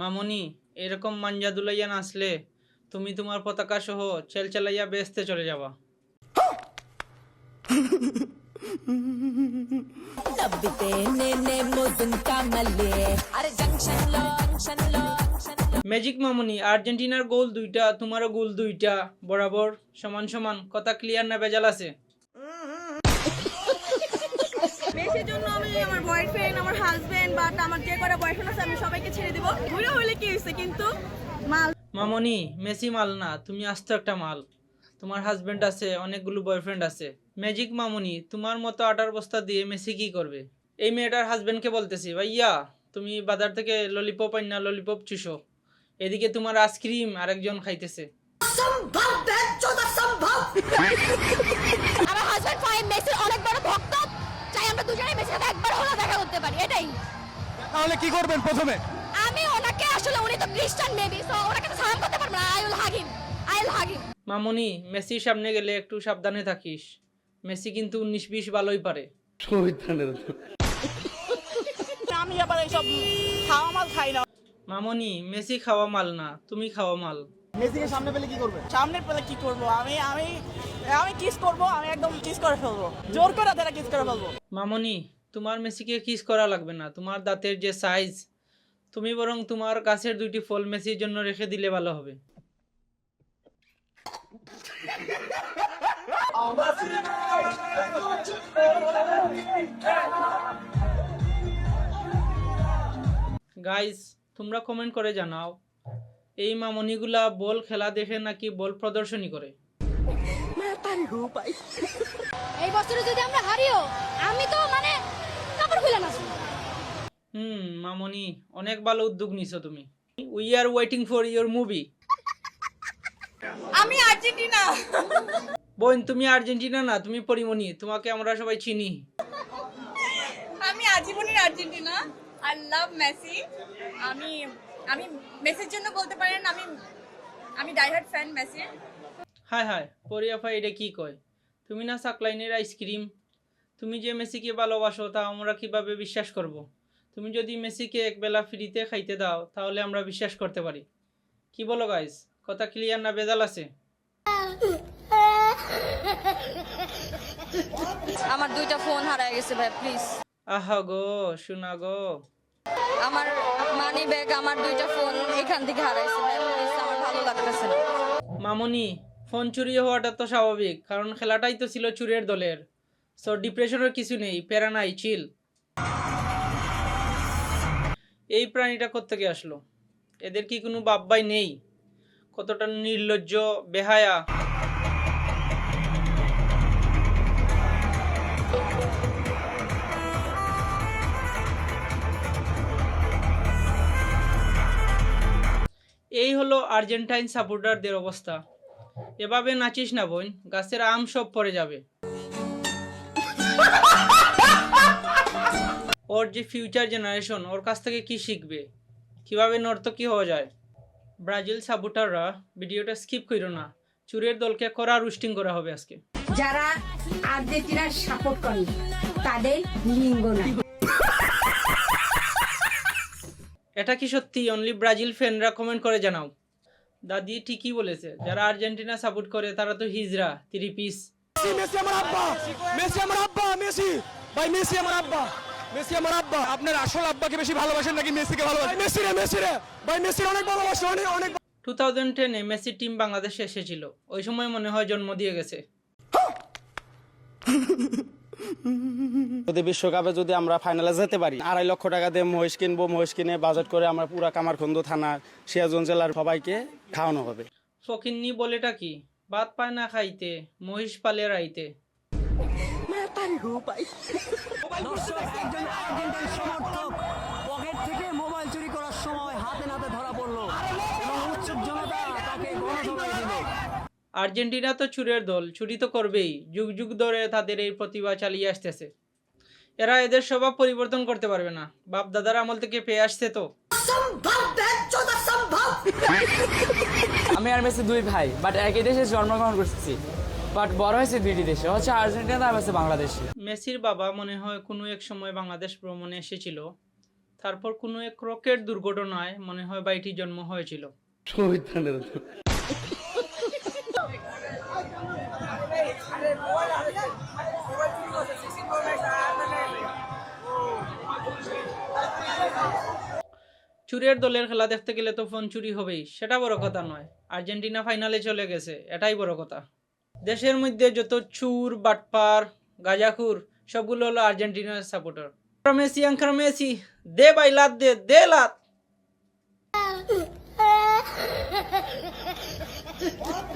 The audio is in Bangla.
মামনি, এরকম মাঞ্জা দুলাইয়া নাচলে তুমি তোমার পতাকা সহ চেলচালাইয়া বেহেশতে চলে যাবা। ম্যাজিক মামনি, আর্জেন্টিনার গোল দুইটা, তোমারও গোল দুইটা, বরাবর সমান সমান, কথা ক্লিয়ার না ভেজাল আছে? মেসির জন্য আমি আমার বয়ফ্রেন্ড, আমার হাজবেন্ড বা আমার যে কটা বয়ফ্রেন্ড আছে আমি সবাইকে ছেড়ে দিব। ঘুরে হইলে কি হইছে, কিন্তু মাল। মামনি, মেসি মাল না, তুমি আস্ত একটা মাল। তোমার হাজবেন্ড আছে, অনেকগুলো বয়ফ্রেন্ড আছে। ম্যাজিক মামনি, তোমার মতো আটার বস্তা দিয়ে মেসি কি করবে? এই মেয়েটার হাজবেন্ডকে বলতেছি, ভাইয়া তুমি বাজার থেকে ললিপপ আইনা ললিপপ চুষো, এদিকে তোমার আইসক্রিম আরেকজন খাইতেছে। আমার হাজবেন্ড ফাহিম মেসির অনেক বড় ভক্ত, চাই আমরা দুজনেই মেসির সাথে একবার হলো দেখা করতে পারি, এটাই। তাহলে কি করবেন প্রথমে? আমি ওনাকে আসলে, উনি তো খ্রিস্টান মেবি, সো ওনাকে তো সালাম করতে পারবো না। আই উইল হাগ হিম। মামনি, মেসির সামনে গেলে একটু সাবধানে থাকিস। মেসি কিন্তু 19-20 ভালোই পারে। আমি আবার এইসব খাওয়া মাল খাই না। মামনি, মেসি খাওয়া মাল না, তুমি খাওয়া মাল। মেসিকে সামনে পেলে কি করবেন? সামনে পেলে কি করব? আমি কিস করব, আমি একদম কিস করে ফেলবো, জোর করে তারা কিস করে ফেলবো। মামনি, তোমার মেসিকে কিস করা লাগবে না, তোমার দাঁতের যে সাইজ, তুমি বরং তোমার গাছের 2টি ফল মেসির জন্য রেখে দিলে ভালো হবে। গাইস, তোমরা কমেন্ট করে জানাও, এই মামনিগুলা বল খেলা দেখে নাকি বল প্রদর্শনী করে? এই বছরে যদি আমরা হারিও, আমি তো মানে কাপড় খুলে নাচবো। মামনি, অনেক ভালো উদ্যোগ নিছো তুমি। We are waiting for your movie. আমি আর্জেন্টিনা। বোন, তুমি আর্জেন্টিনা না, তুমি পরিমণি, তোমাকে আমরা সবাই চিনি। আমি আজীবনের আর্জেন্টিনা। I love Messi. আমি মেসির জন্য বলতে পারেন আমি ডাইহার্ড ফ্যান মেসির। হায় হায়, পরিয়াফা এটা কি কয়? তুমি না সাকলাইনের আইসক্রিম, তুমি যে মেসিকে ভালোবাসো তা আমরা কিভাবে বিশ্বাস করব? তুমি যদি মেসিকে একবেলা ফ্রিতে খাইতে দাও তাহলে আমরা বিশ্বাস করতে পারি। কি বলো গাইস, কথা ক্লিয়ার না ভেজাল আছে? আমার 2টা ফোন হারায় গেছে ভাই, প্লিজ। আহা গো, শোনা গো। আমার মানি ব্যাগ, আমার 2টা ফোন এখান থেকে হারাইছে ভাই, প্লিজ, আমার ভালো লাগতেছে না। মামনি, ফোন চুরি হওয়াটা তো স্বাভাবিক, কারণ খেলাটাই তো ছিল চুরের দলের। সো ডিপ্রেশনের কিছু নেই, প্যারা নাই, চিল। এই প্রাণীটা কোত্থেকে আসলো? এদের কি কোনো বাব্বাই নেই? কতটা নির্লজ্জ, বেহায়া। এই হলো আর্জেন্টাইন সাপোর্টারদের অবস্থা। এভাবে নাচিস না বোন, গাছের আম সব পড়ে যাবে। ওর যে ফিউচার জেনারেশন, ওর কাছ থেকে কি শিখবে, কিভাবে নর্তকী হওয়া যায়? ব্রাজিল সাপোর্টাররা ভিডিওটা স্কিপ করো না, চুরের দলকে কড়া রুস্টিং করা হবে আজকে। যারা আর্জেন্টিনার সাপোর্ট করে তাদের লিঙ্গ নাই। এটা কি সত্যি? অনলি ব্রাজিল ফ্যানরা কমেন্ট করে জানাও। দাদি ঠিকই বলেছে, যারা আর্জেন্টিনা সাপোর্ট করে তারা তো হিজরা, 3 পিস। মেসি আমার আব্বা, মেসি আমার আব্বা, মেসি ভাই, মেসি আমার আব্বা, মেসি আমার আব্বা। আপনার আসল আব্বাকে বেশি ভালোবাসেন নাকি মেসিকে ভালোবাসেন? মেসি রে ভাই, মেসি অনেক ভালোবাসে, অনেক। 2010-এ মেসির টিম বাংলাদেশে এসেছিল, ওই সময় মনে হয় জন্ম দিয়ে গেছে। যদি বিশ্বকাপে যদি আমরা ফাইনালে যেতে পারি, 2.5 লক্ষ টাকা দিয়ে মহিষ কিনবো, মহিষ কিনে বাজেট করে আমরা পুরা কামারখন্দ থানা, সিরাজগঞ্জ জেলার সবাইকে খাওয়ানো হবে। ফকিন্নি বলেটা কি? ভাত পায় না খাইতে, মহিষ পালে রাইতে। পকেট থেকে মোবাইল চুরি করার সময় হাতে নাতে ধরা পড়লো এবং উৎসুক জনতা তাকে গণধোলাই দিল। আর্জেন্টিনা তো চুরের দল, চুরি তো করবেই, যুগ যুগ ধরে তাদের এই প্রতিভা চালিয়ে আসতেছে। এরা এদের স্বভাব পরিবর্তন করতে পারবে না, বাপ দাদার আমল থেকে পেয়ে আসছে তো। আমি আর মেসি 2 ভাই, বাট একই দেশে জন্মগ্রহণ করছি, বাট বড় হয়েছে 2টি দেশে, হচ্ছে আর্জেন্টিনা আর হচ্ছে বাংলাদেশে। মেসির বাবা মনে হয় কোনো এক সময় বাংলাদেশ ভ্রমণে এসেছিল, তারপর কোনো এক রকেট দুর্ঘটনায় মনে হয় বাইটি জন্ম হয়েছিল। চুরির দলের খেলা দেখতে গেলে তো ফোন চুরি হবেই, সেটা বড় কথা নয়। আর্জেন্টিনা ফাইনালে চলে গেছে, এটাই বড় কথা। দেশের মধ্যে যত চুর, বাটপার, গাজাখুর সবগুলো হলো আর্জেন্টিনার সাপোর্টার। মেসি আঙ্কার মেসি, দে ভাই লাত দে, দে লাত।